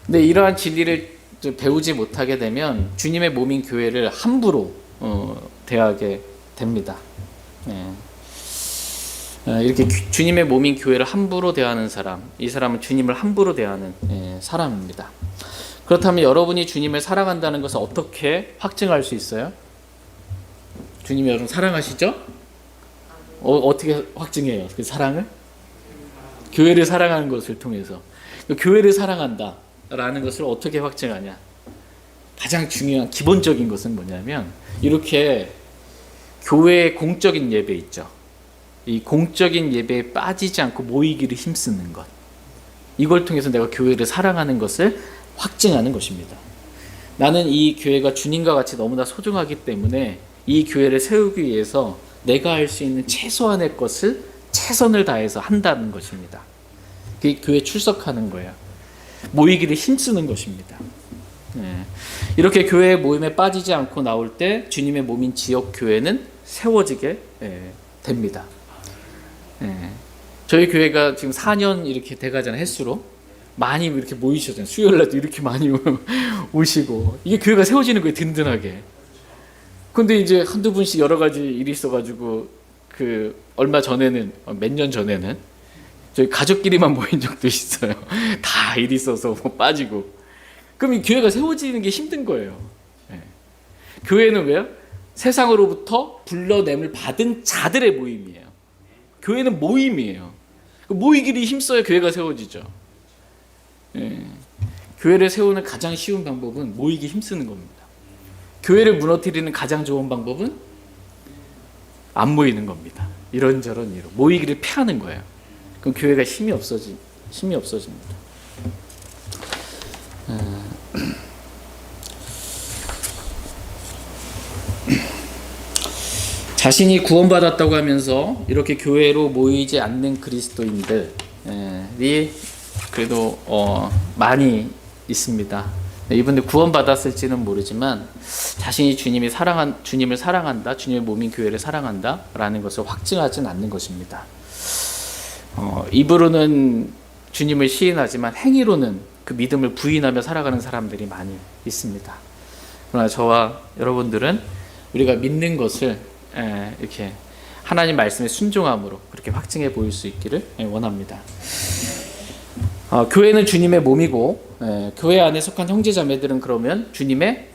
근데 이러한 진리를 배우지 못하게 되면 주님의 몸인 교회를 함부로 대하게 됩니다. 이렇게 주님의 몸인 교회를 함부로 대하는 사람, 이 사람은 주님을 함부로 대하는 사람입니다. 그렇다면 여러분이 주님을 사랑한다는 것을 어떻게 확증할 수 있어요? 주님이 여러분 사랑하시죠? 어떻게 확증해요? 그 사랑을? 교회를 사랑하는 것을 통해서. 교회를 사랑한다 라는 것을 어떻게 확증하냐? 가장 중요한 기본적인 것은 뭐냐면 이렇게 교회의 공적인 예배 있죠. 이 공적인 예배에 빠지지 않고 모이기를 힘쓰는 것. 이걸 통해서 내가 교회를 사랑하는 것을 확증하는 것입니다. 나는 이 교회가 주님과 같이 너무나 소중하기 때문에 이 교회를 세우기 위해서 내가 할 수 있는 최소한의 것을 최선을 다해서 한다는 것입니다. 그 교회에 출석하는 거예요. 모이기를 힘쓰는 것입니다. 이렇게 교회의 모임에 빠지지 않고 나올 때 주님의 몸인 지역 교회는 세워지게 됩니다. 예. 저희 교회가 지금 4년 이렇게 돼가잖아요. 횟수로 많이 이렇게 모이셨잖아요. 수요일날도 이렇게 많이 오시고 이게 교회가 세워지는 거예요. 든든하게. 근데 이제 한두 분씩 여러 가지 일이 있어가지고 얼마 전에는 몇 년 전에는 저희 가족끼리만 모인 적도 있어요. 다 일이 있어서 뭐 빠지고. 그럼 이 교회가 세워지는 게 힘든 거예요. 예. 교회는 왜요? 세상으로부터 불러냄을 받은 자들의 모임이에요. 교회는 모임이에요. 모이기를 힘써야 교회가 세워지죠. 예. 교회를 세우는 가장 쉬운 방법은 모이기 힘쓰는 겁니다. 교회를 무너뜨리는 가장 좋은 방법은 안 모이는 겁니다. 이런저런 이유로 모이기를 피하는 거예요. 그럼 교회가 힘이 없어집니다. 자신이 구원받았다고 하면서 이렇게 교회로 모이지 않는 그리스도인들이 그래도 많이 있습니다. 이분들 구원받았을지는 모르지만 자신이 주님을 사랑한다, 주님의 몸인 교회를 사랑한다라는 것을 확증하지는 않는 것입니다. 입으로는 주님을 시인하지만 행위로는 그 믿음을 부인하며 살아가는 사람들이 많이 있습니다. 그러나 저와 여러분들은 우리가 믿는 것을 이렇게 하나님 말씀에 순종함으로 그렇게 확증해 보일 수 있기를 원합니다. 교회는 주님의 몸이고 교회 안에 속한 형제자매들은 그러면 주님의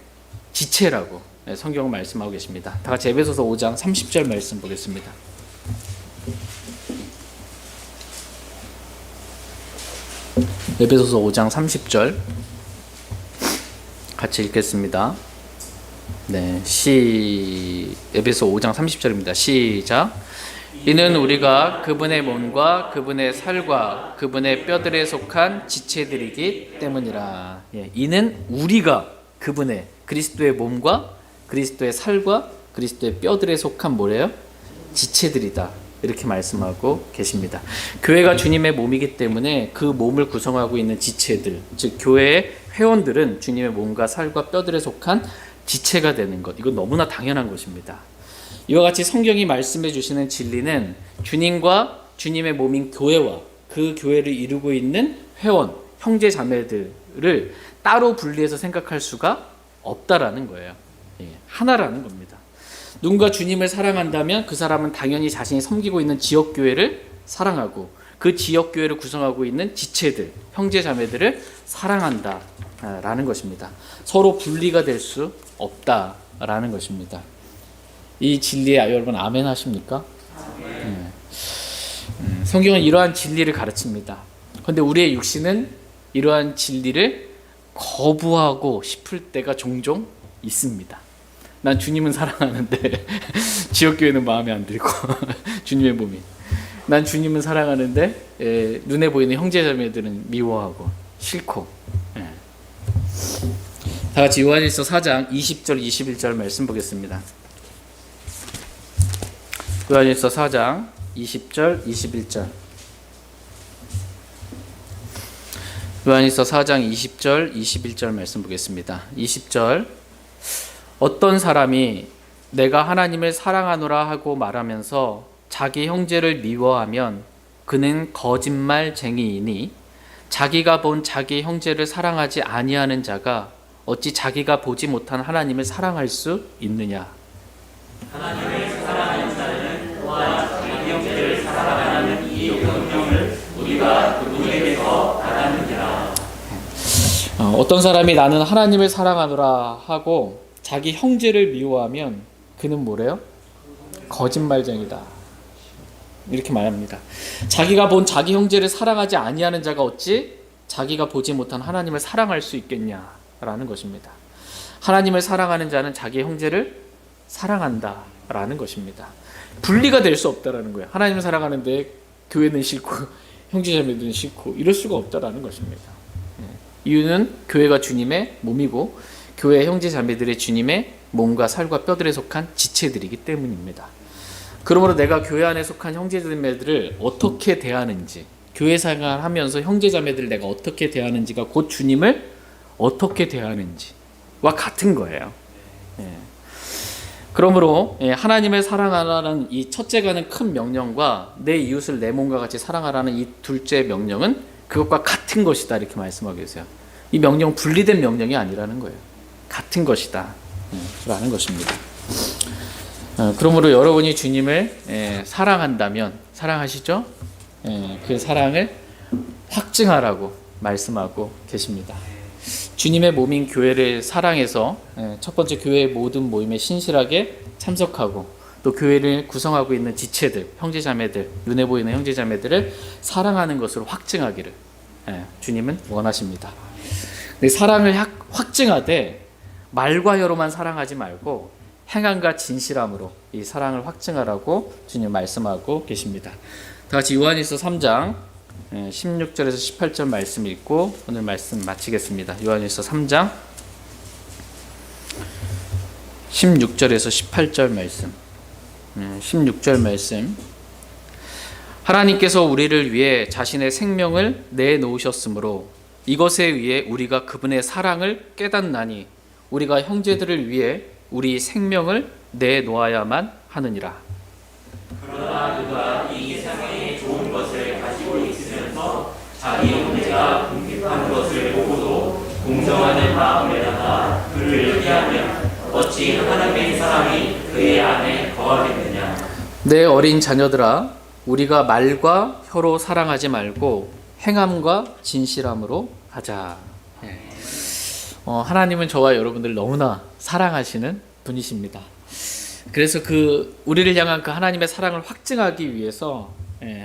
지체라고 성경은 말씀하고 계십니다. 다 같이 에베소서 5장 30절 말씀 보겠습니다. 에베소서 5장 30절 같이 읽겠습니다. 에베소 5장 30절입니다. 시작. 이는 우리가 그분의 몸과 그분의 살과 그분의 뼈들에 속한 지체들이기 때문이라. 이는 우리가 그분의 그리스도의 몸과 그리스도의 살과 그리스도의 뼈들에 속한 뭐래요? 지체들이다. 이렇게 말씀하고 계십니다. 교회가 주님의 몸이기 때문에 그 몸을 구성하고 있는 지체들, 즉 교회의 회원들은 주님의 몸과 살과 뼈들에 속한 지체가 되는 것. 이건 너무나 당연한 것입니다. 이와 같이 성경이 말씀해 주시는 진리는 주님과 주님의 몸인 교회와 그 교회를 이루고 있는 회원, 형제 자매들을 따로 분리해서 생각할 수가 없다라는 거예요. 하나라는 겁니다. 누군가 주님을 사랑한다면 그 사람은 당연히 자신이 섬기고 있는 지역교회를 사랑하고 그 지역교회를 구성하고 있는 지체들, 형제 자매들을 사랑한다라는 것입니다. 서로 분리가 될 수 없다라는 것입니다. 이 진리에 여러분 아멘 하십니까? 성경은 이러한 진리를 가르칩니다. 그런데 우리의 육신은 이러한 진리를 거부하고 싶을 때가 종종 있습니다. 난 주님은 사랑하는데 지역교회는 마음에 안 들고 주님의 몸이. 난 주님은 사랑하는데 눈에 보이는 형제자매들은 미워하고 싫고. 다 같이 요한일서 4장 20절 21절 말씀 보겠습니다. 요한일서 4장 20절 21절. 요한일서 4장 20절 21절 말씀 보겠습니다. 20절. 어떤 사람이 내가 하나님을 사랑하노라 하고 말하면서 자기 형제를 미워하면 그는 거짓말쟁이이니 자기가 본 자기 형제를 사랑하지 아니하는 자가 어찌 자기가 보지 못한 하나님을 사랑할 수 있느냐. 하나님을 사랑하는 자는 또한 자기 형제를 사랑하는 이 명령을 우리가 그분에게서 받았느니라. 어떤 사람이 나는 하나님을 사랑하노라 하고 자기 형제를 미워하면 그는 뭐래요? 거짓말쟁이다. 이렇게 말합니다. 자기가 본 자기 형제를 사랑하지 아니하는 자가 어찌 자기가 보지 못한 하나님을 사랑할 수 있겠냐라는 것입니다. 하나님을 사랑하는 자는 자기 형제를 사랑한다라는 것입니다. 분리가 될 수 없다라는 거예요. 하나님을 사랑하는데 교회는 싫고 형제자매들은 싫고 이럴 수가 없다라는 것입니다. 이유는 교회가 주님의 몸이고 교회 형제자매들의 주님의 몸과 살과 뼈들에 속한 지체들이기 때문입니다. 그러므로 내가 교회 안에 속한 형제자매들을 어떻게 대하는지, 교회 생활하면서 형제자매들을 내가 어떻게 대하는지가 곧 주님을 어떻게 대하는지와 같은 거예요. 그러므로 하나님을 사랑하라는 이 첫째가는 큰 명령과 내 이웃을 내 몸과 같이 사랑하라는 이 둘째 명령은 그것과 같은 것이다 이렇게 말씀하고 계세요. 이 명령 분리된 명령이 아니라는 거예요. 같은 것이다 라는 것입니다. 그러므로 여러분이 주님을 사랑한다면, 사랑하시죠? 그 사랑을 확증하라고 말씀하고 계십니다. 주님의 몸인 교회를 사랑해서 첫 번째 교회의 모든 모임에 신실하게 참석하고 또 교회를 구성하고 있는 지체들, 형제자매들, 눈에 보이는 형제자매들을 사랑하는 것으로 확증하기를 주님은 원하십니다. 근데 사랑을 확증하되 말과 혀로만 사랑하지 말고 행함과 진실함으로 이 사랑을 확증하라고 주님 말씀하고 계십니다. 다 같이 요한일서 3장 16절에서 18절 말씀 읽고 오늘 말씀 마치겠습니다. 요한일서 3장 16절에서 18절 말씀. 16절 말씀. 하나님께서 우리를 위해 자신의 생명을 내놓으셨으므로 이것에 의해 우리가 그분의 사랑을 깨닫나니 우리가 형제들을 위해 우리 생명을 내놓아야만 하느니라. 그러나 누가 이 세상에 좋은 것을 가지고 있으면서 자기 형제가 궁핍한 것을 보고도 공정하는 마음에다가 그를 피하면 어찌 하나님의 사랑이 그의 안에 거하겠느냐. 내 어린 자녀들아, 우리가 말과 혀로 사랑하지 말고 행함과 진실함으로 하자. 하나님은 저와 여러분들 너무나 사랑하시는 분이십니다. 그래서 우리를 향한 그 하나님의 사랑을 확증하기 위해서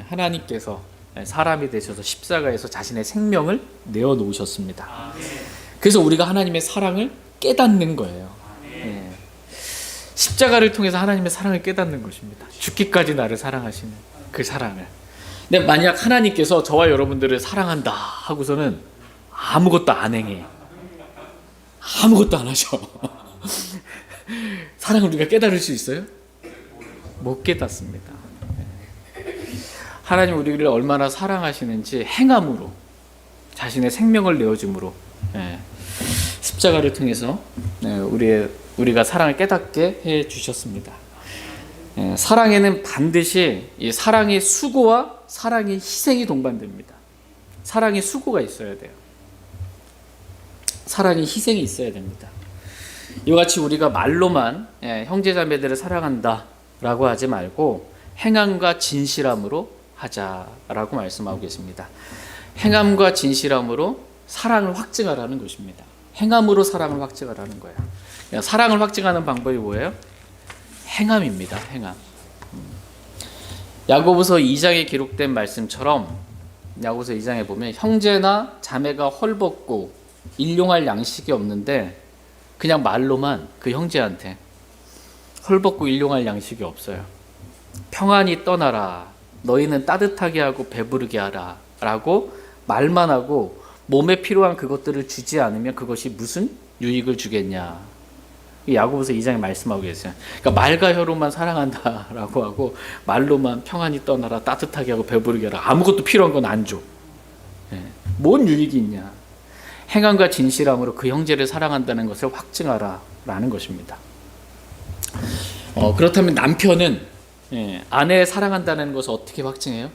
하나님께서 사람이 되셔서 십자가에서 자신의 생명을 내어놓으셨습니다. 그래서 우리가 하나님의 사랑을 깨닫는 거예요. 십자가를 통해서 하나님의 사랑을 깨닫는 것입니다. 죽기까지 나를 사랑하시는 그 사랑을. 근데 만약 하나님께서 저와 여러분들을 사랑한다 하고서는 아무것도 안 행해, 아무것도 안 하셔. 사랑을 우리가 깨달을 수 있어요? 못 깨닫습니다. 하나님 우리를 얼마나 사랑하시는지 행함으로, 자신의 생명을 내어줌으로 십자가를 통해서 우리가 사랑을 깨닫게 해 주셨습니다. 사랑에는 반드시 이 사랑의 수고와 사랑의 희생이 동반됩니다. 사랑의 수고가 있어야 돼요. 사랑의 희생이 있어야 됩니다. 이와 같이 우리가 말로만 형제자매들을 사랑한다라고 하지 말고 행함과 진실함으로 하자라고 말씀하고 계십니다. 행함과 진실함으로 사랑을 확증하라는 것입니다. 행함으로 사랑을 확증하라는 거예요. 사랑을 확증하는 방법이 뭐예요? 행함입니다. 행함. 야고보서 2장에 기록된 말씀처럼 야고보서 2장에 보면 형제나 자매가 헐벗고 일용할 양식이 없는데 그냥 말로만 그 형제한테 헐벗고 일용할 양식이 없어요. 평안히 떠나라. 너희는 따뜻하게 하고 배부르게 하라. 라고 말만 하고 몸에 필요한 그것들을 주지 않으면 그것이 무슨 유익을 주겠냐. 야고보서 2장에 말씀하고 계세요. 그러니까 말과 혀로만 사랑한다라고 하고 말로만 평안히 떠나라, 따뜻하게 하고 배부르게 하라. 아무것도 필요한 건 안 줘. 뭔 유익이 있냐. 행함과 진실함으로 그 형제를 사랑한다는 것을 확증하라라는 것입니다. 그렇다면 남편은 아내를 사랑한다는 것을 어떻게 확증해요?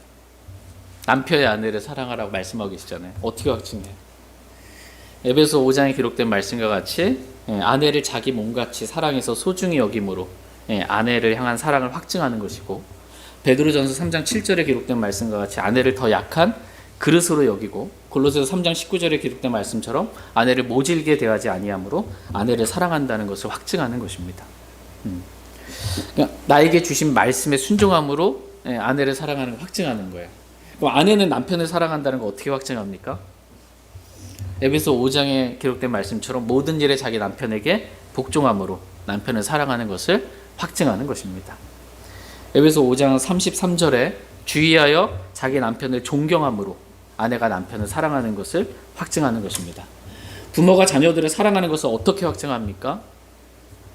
남편의 아내를 사랑하라고 말씀하고 계시잖아요. 어떻게 확증해요? 에베소 5장에 기록된 말씀과 같이 아내를 자기 몸같이 사랑해서 소중히 여김으로 아내를 향한 사랑을 확증하는 것이고, 베드로전서 3장 7절에 기록된 말씀과 같이 아내를 더 약한 그릇으로 여기고, 골로새서 3장 19절에 기록된 말씀처럼 아내를 모질게 대하지 아니함으로 아내를 사랑한다는 것을 확증하는 것입니다. 그러니까 나에게 주신 말씀에 순종함으로 아내를 사랑하는 걸 확증하는 거예요. 그럼 아내는 남편을 사랑한다는 걸 어떻게 확증합니까? 에베소 5장에 기록된 말씀처럼 모든 일에 자기 남편에게 복종함으로 남편을 사랑하는 것을 확증하는 것입니다. 에베소 5장 33절에 주의하여 자기 남편을 존경함으로 아내가 남편을 사랑하는 것을 확증하는 것입니다. 부모가 자녀들을 사랑하는 것을 어떻게 확증합니까?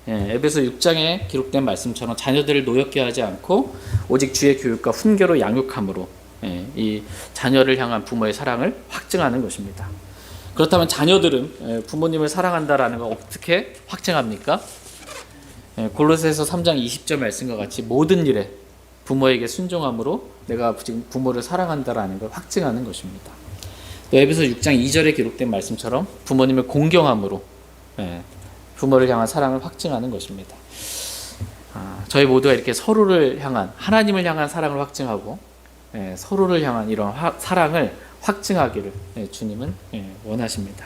에베소 6장에 기록된 말씀처럼 자녀들을 노엽게 하지 않고 오직 주의 교육과 훈계로 양육함으로 이 자녀를 향한 부모의 사랑을 확증하는 것입니다. 그렇다면 자녀들은 부모님을 사랑한다라는 걸 어떻게 확증합니까? 골로새서 3장 20절 말씀과 같이 모든 일에 부모에게 순종함으로 내가 지금 부모를 사랑한다라는 걸 확증하는 것입니다. 또 에베소 6장 2절에 기록된 말씀처럼 부모님을 공경함으로 부모를 향한 사랑을 확증하는 것입니다. 저희 모두가 이렇게 서로를 향한 하나님을 향한 사랑을 확증하고 서로를 향한 이런 사랑을 확증하기를 주님은 원하십니다.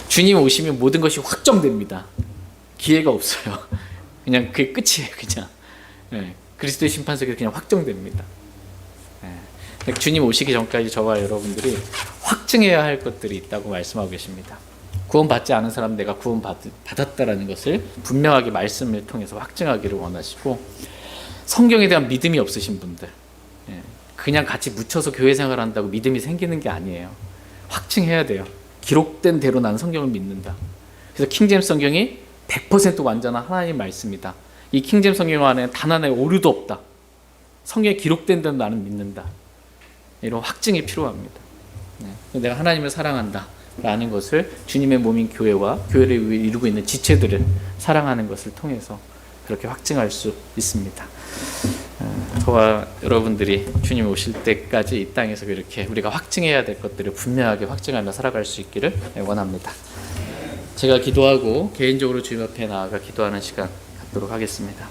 주님 오시면 모든 것이 확정됩니다. 기회가 없어요. 그냥 그게 끝이에요. 그냥 그리스도의 심판석에서 그냥 확정됩니다. 주님 오시기 전까지 저와 여러분들이 확증해야 할 것들이 있다고 말씀하고 계십니다. 구원받지 않은 사람 내가 구원받았다라는 것을 분명하게 말씀을 통해서 확증하기를 원하시고, 성경에 대한 믿음이 없으신 분들, 그냥 같이 묻혀서 교회 생활한다고 믿음이 생기는 게 아니에요. 확증해야 돼요. 기록된 대로 나는 성경을 믿는다. 그래서 킹제임스 성경이 100% 완전한 하나님 말씀이다. 이 킹제임스 성경 안에 단 하나의 오류도 없다. 성경에 기록된 대로 나는 믿는다. 이런 확증이 필요합니다. 내가 하나님을 사랑한다 라는 것을 주님의 몸인 교회와 교회를 이루고 있는 지체들을 사랑하는 것을 통해서 그렇게 확증할 수 있습니다. 저와 여러분들이 주님 오실 때까지 이 땅에서 이렇게 우리가 확증해야 될 것들을 분명하게 확증하며 살아갈 수 있기를 원합니다. 제가 기도하고 개인적으로 주님 앞에 나아가 기도하는 시간 갖도록 하겠습니다.